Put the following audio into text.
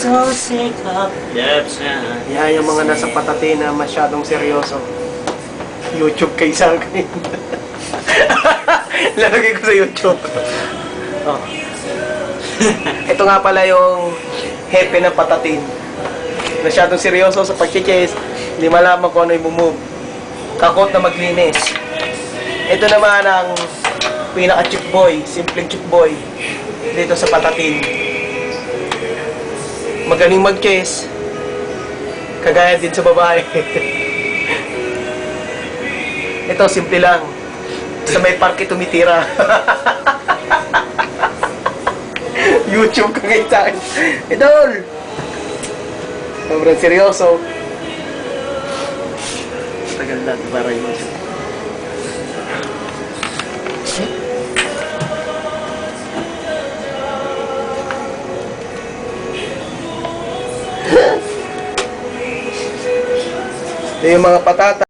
So sick of love song. Yan yung mga nasa patate na masyadong seryoso. YouTube kay sa akin. Lalagay ko sa YouTube. Oh. Ito nga pala yung hepe ng patatin. Masyadong seryoso sa pag-chase. Hindi malaman kung ano yung move. Kakot na maglinis. Ito naman ang pinaka-chick boy, simpleng chick boy dito sa patatin. Magaling mag-chase. Kagaya din sa babae. Ito, simple lang. Sa may parke tumitira. YouTube ka ngayon sa akin. Idol! Sobrang seryoso. Tagal lang para yun. Ito yung mga patata.